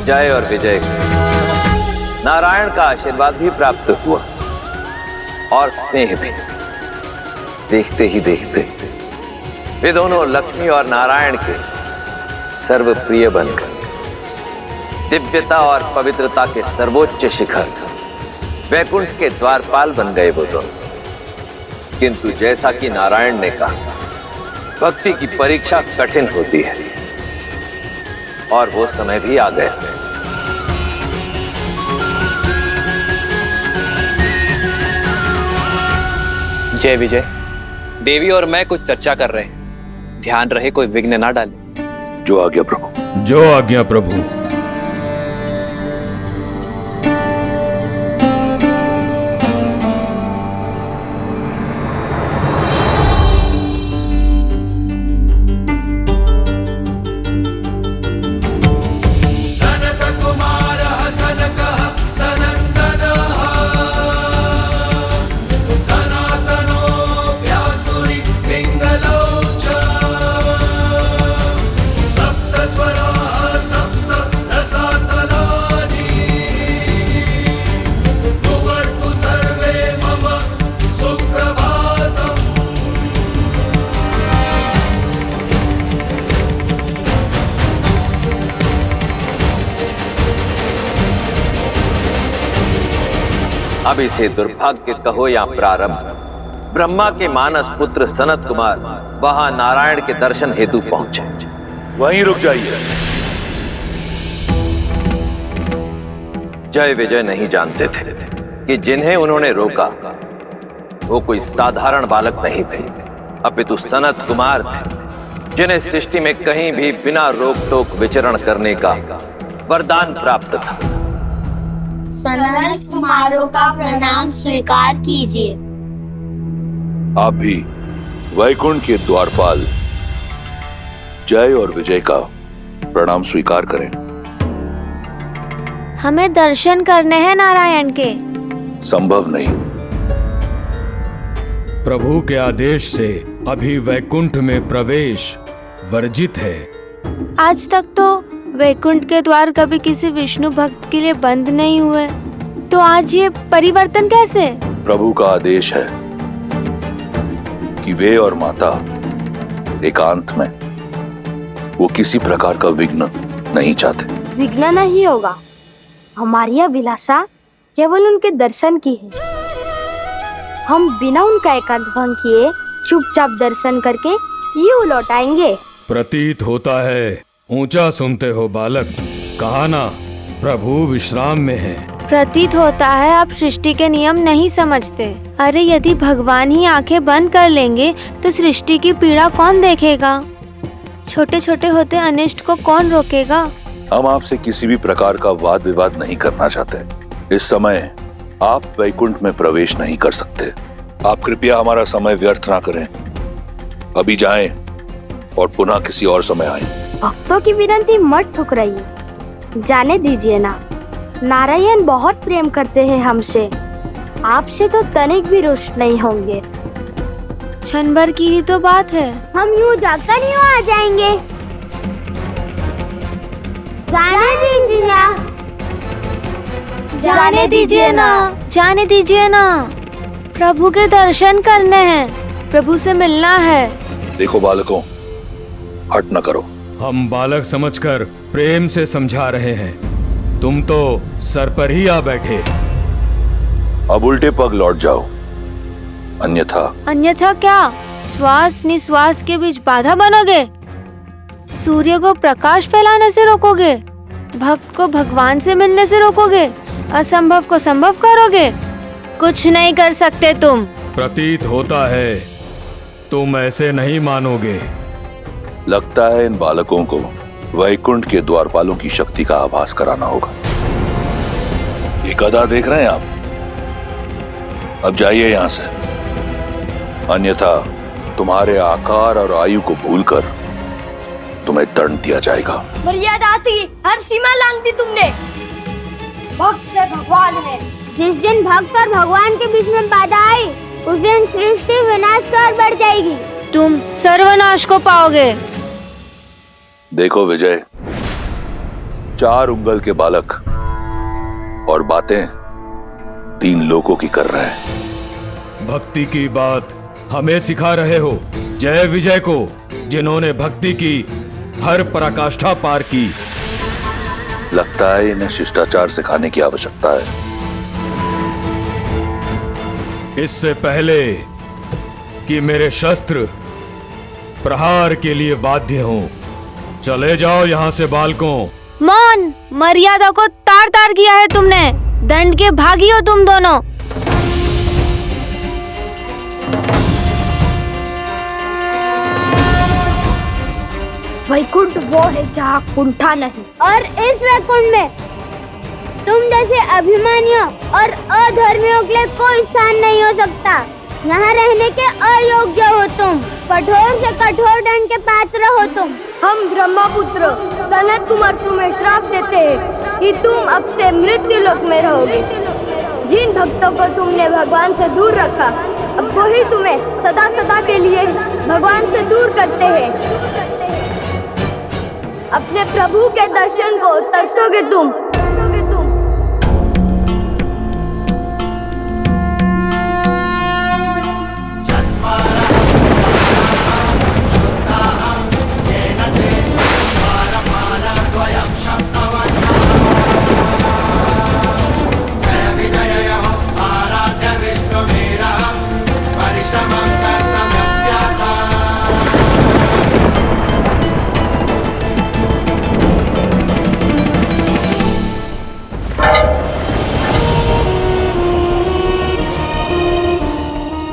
जय और विजय नारायण का आशीर्वाद भी प्राप्त हुआ और स्नेह भी। देखते ही देखते वे दोनों लक्ष्मी और नारायण के सर्वप्रिय बनकर दिव्यता और पवित्रता के सर्वोच्च शिखर वैकुंठ के द्वारपाल बन गए वो दोनों। किंतु जैसा कि नारायण ने कहा, भक्ति की परीक्षा कठिन होती है और वो समय भी आ गया। जय विजय, देवी और मैं कुछ चर्चा कर रहे हैं, ध्यान रहे कोई विघ्न ना डाले। जो आज्ञा प्रभु। जो आज्ञा प्रभु। अब इसे दुर्भाग्य कहो या प्रारब्ध, ब्रह्मा के मानस पुत्र सनत कुमार वहां नारायण के दर्शन हेतु पहुंचे। वहीं रुक जाइए। जय विजय नहीं जानते थे कि जिन्हें उन्होंने रोका वो कोई साधारण बालक नहीं थे, अपितु सनत कुमार थे, जिन्हें सृष्टि में कहीं भी बिना रोक टोक विचरण करने का वरदान प्राप्त था। सनत कुमारों का प्रणाम स्वीकार कीजिए। आप भी वैकुंठ के द्वारपाल जय और विजय का प्रणाम स्वीकार करें। हमें दर्शन करने हैं नारायण के। संभव नहीं। प्रभु के आदेश से अभी वैकुंठ में प्रवेश वर्जित है। आज तक तो वैकुंठ के द्वार कभी किसी विष्णु भक्त के लिए बंद नहीं हुए, तो आज ये परिवर्तन कैसे? प्रभु का आदेश है कि वे और माता एकांत में, वो किसी प्रकार का विघ्न नहीं चाहते। विघ्न नहीं होगा, हमारी अभिलाषा केवल उनके दर्शन की है। हम बिना उनका एकांत भंग किए चुपचाप दर्शन करके यूं लौट आएंगे। प्रतीत होता है ऊंचा सुनते हो बालक, कहा ना प्रभु विश्राम में है। प्रतीत होता है आप सृष्टि के नियम नहीं समझते। अरे यदि भगवान ही आंखें बंद कर लेंगे तो सृष्टि की पीड़ा कौन देखेगा? छोटे छोटे होते अनिष्ट को कौन रोकेगा? हम आपसे किसी भी प्रकार का वाद विवाद नहीं करना चाहते। इस समय आप वैकुंठ में प्रवेश नहीं कर सकते। आप कृपया हमारा समय व्यर्थ ना करें। अभी जाएं और पुनः किसी और समय आएं। भक्तों की विनती मत ठुकराइए, जाने दीजिए ना। नारायण बहुत प्रेम करते हैं हमसे, आपसे तो तनिक भी रुष्ट नहीं होंगे। क्षण भर की ही तो बात है। हम यूं जाकर यूं आ जाएंगे। जाने दीजिए ना। जाने दीजिए ना, जाने दीजिए ना। प्रभु के दर्शन करने हैं, प्रभु से मिलना है। देखो बालकों, हट न करो। हम बालक समझकर प्रेम से समझा रहे हैं, तुम तो सर पर ही आ बैठे। अब उल्टे पग लौट जाओ, अन्यथा। अन्यथा क्या? श्वास निश्वास के बीच बाधा बनोगे? सूर्य को प्रकाश फैलाने से रोकोगे? भक्त को भगवान से मिलने से रोकोगे? असंभव को संभव करोगे? कुछ नहीं कर सकते तुम। प्रतीत होता है तुम ऐसे नहीं मानोगे। लगता है इन बालकों को वैकुंठ के द्वारपालों की शक्ति का आभास कराना होगा। ये गदा देख रहे हैं आप? अब जाइए यहां से, अन्यथा तुम्हारे आकार और आयु को भूलकर तुम्हें दंड दिया जाएगा। मर्यादा थी, हर सीमा लांघ दी तुमने। भक्त से भगवान है। जिस दिन भक्त और भगवान के बीच में बाधा आई, उस दिन सृष्टि विनाश की ओर बढ़ जाएगी। तुम सर्वनाश को पाओगे। देखो विजय, 4 उंगल के बालक और बातें 3 लोगों की कर रहे हैं। भक्ति की बात हमें सिखा रहे हो जय विजय को, जिन्होंने भक्ति की हर पराकाष्ठा पार की। लगता है इन्हें शिष्टाचार सिखाने की आवश्यकता है। इससे पहले कि मेरे शस्त्र प्रहार के लिए बाध्य हों, चले जाओ यहाँ से बालकों। मौन, मर्यादा को तार तार किया है तुमने। दंड के भागी हो तुम दोनों। वैकुंठ वो है जहाँ कुंठा नहीं, और इस वैकुंठ में तुम जैसे अभिमानियों और अधर्मियों के लिए कोई स्थान नहीं हो सकता। यहाँ रहने के अयोग्य हो तुम, कठोर से कठोर दंड के पात्र हो तुम। हम ब्रह्मपुत्र सनत कुमार तुम्हें श्राप देते हैं कि तुम अब से मृत्यु लोक में रहोगे। जिन भक्तों को तुमने भगवान से दूर रखा, अब वही तुम्हें सदा सदा के लिए भगवान से दूर करते हैं। अपने प्रभु के दर्शन को तरसोगे तुम।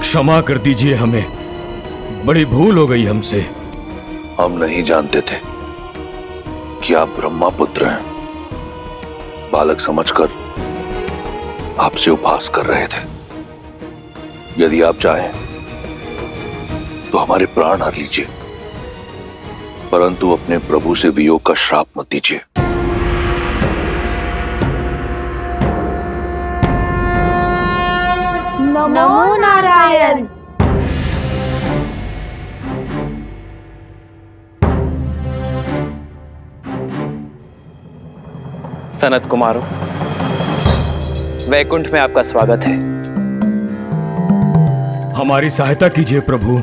क्षमा कर दीजिए हमें, बड़ी भूल हो गई हमसे। हम नहीं जानते थे कि आप ब्रह्मा पुत्र हैं। बालक समझकर आपसे उपहास कर रहे थे। यदि आप चाहें तो हमारे प्राण हर लीजिए, परंतु अपने प्रभु से वियोग का श्राप मत दीजिए। नमो नारायण। सनत कुमारों, वैकुंठ में आपका स्वागत है। हमारी सहायता कीजिए प्रभु।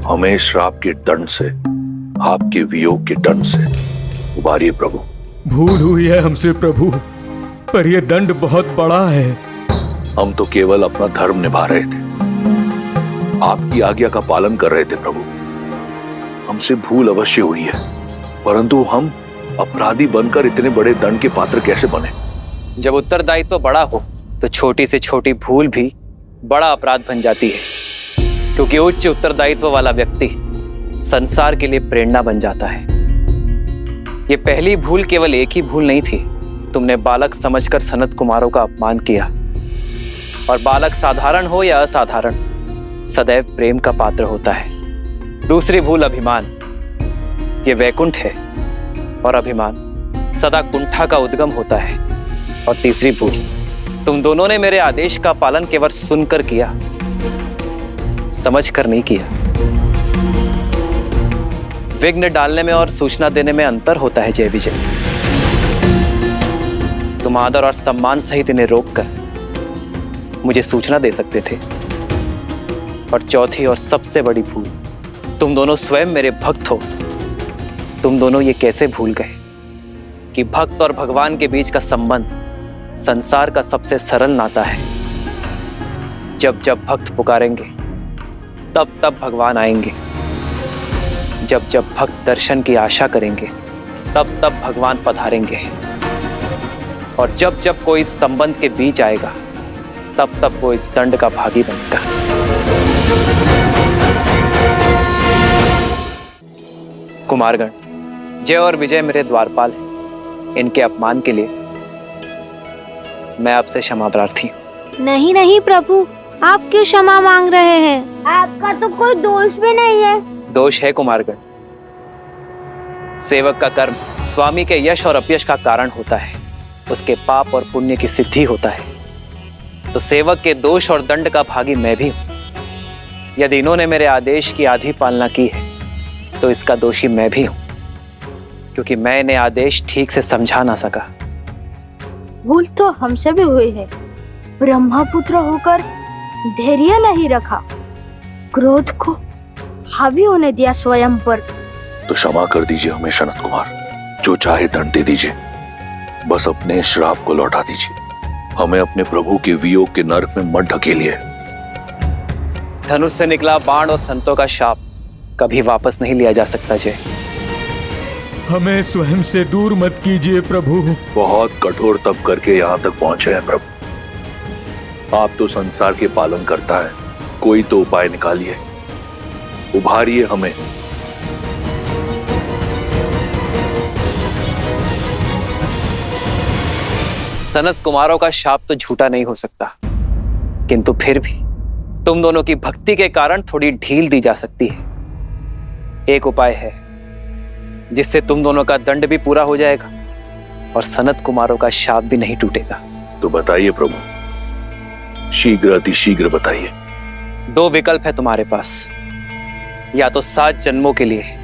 हमें श्राप के दंड से, आपके वियोग के दंड से उबारिए प्रभु। भूल हुई है हमसे प्रभु, पर यह दंड बहुत बड़ा है। हम तो केवल अपना धर्म निभा रहे थे, आपकी आज्ञा का पालन कर रहे थे प्रभु। हमसे भूल अवश्य हुई है, परंतु हम अपराधी बनकर इतने बड़े दंड के पात्र कैसे बने? जब उत्तरदायित्व बड़ा हो तो छोटी से छोटी भूल भी बड़ा अपराध बन जाती है, क्योंकि उच्च उत्तरदायित्व वाला व्यक्ति संसार के लिए प्रेरणा बन जाता है। यह पहली भूल केवल एक ही भूल नहीं थी। तुमने बालक समझकर सनत कुमारों का अपमान किया, और बालक साधारण हो या असाधारण, सदैव प्रेम का पात्र होता है। दूसरी भूल अभिमान। ये वैकुंठ है और अभिमान सदा कुंठा का उद्गम होता है। और तीसरी भूल, तुम दोनों ने मेरे आदेश का पालन केवल सुनकर किया, समझकर नहीं किया। विघ्न डालने में और सूचना देने में अंतर होता है जय विजय। तुम आदर और सम्मान सहित इन्हें रोककर मुझे सूचना दे सकते थे। और चौथी और सबसे बड़ी भूल, तुम दोनों स्वयं मेरे भक्त हो। तुम दोनों ये कैसे भूल गए कि भक्त और भगवान के बीच का संबंध संसार का सबसे सरल नाता है। जब जब भक्त पुकारेंगे तब तब भगवान आएंगे। जब जब भक्त दर्शन की आशा करेंगे तब तब भगवान पधारेंगे। और जब जब कोई इस संबंध के बीच आएगा तब तब वो इस दंड का भागी बनेगा। कुमारगण, जय और विजय मेरे द्वारपाल हैं। इनके अपमान के लिए मैं आपसे क्षमा प्रार्थी हूँ। नहीं नहीं प्रभु, आप क्यों क्षमा मांग रहे हैं? आपका तो कोई दोष भी नहीं है। दोष है कुमारगण। सेवक का कर्म स्वामी के यश और अपयश का कारण होता है, उसके पाप और पुण्य की सिद्धि होता है। तो सेवक के दोष और दंड का भागी मैं भी हूं। यदि इन्होंने मेरे आदेश की आधी पालना की है तो इसका दोषी मैं भी हूं। क्योंकि मैं इन्हें आदेश ठीक से समझा ना सका। भूल तो हमसे भी हुई है। ब्रह्मपुत्र होकर धैर्य नहीं रखा, क्रोध को हावी होने दिया स्वयं पर। तो क्षमा कर दीजिए हमें सनत कुमार, जो चाहे दंड दे दीजिए, बस अपने श्राप को लौटा दीजिए। हमें अपने प्रभु के वियोग के नरक में मत ढकेलिए। धनुष से निकला बाण और संतों का शाप कभी वापस नहीं लिया जा सकता जय। हमें स्वयं से दूर मत कीजिए प्रभु। बहुत कठोर तप करके यहाँ तक पहुंचे हैं प्रभु। आप तो संसार के पालन करता है, कोई तो उपाय निकालिए, उभारिए हमें। सनत कुमारों का शाप तो झूठा नहीं हो सकता, किंतु फिर भी तुम दोनों की भक्ति के कारण थोड़ी ढील दी जा सकती है। एक उपाय है जिससे तुम दोनों का दंड भी पूरा हो जाएगा और सनत कुमारों का शाप भी नहीं टूटेगा। तो बताइए प्रभु, शीघ्र अतिशीघ्र बताइए। 2 विकल्प है तुम्हारे पास, या तो 7 जन्मों के लिए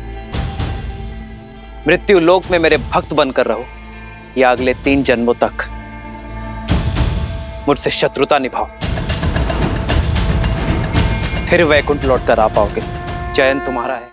मृत्यु लोक में मेरे भक्त बनकर रहो, या अगले 3 जन्मों तक मुझसे शत्रुता निभाओ, फिर वैकुंठ लौटकर आ पाओगे। चयन तुम्हारा है।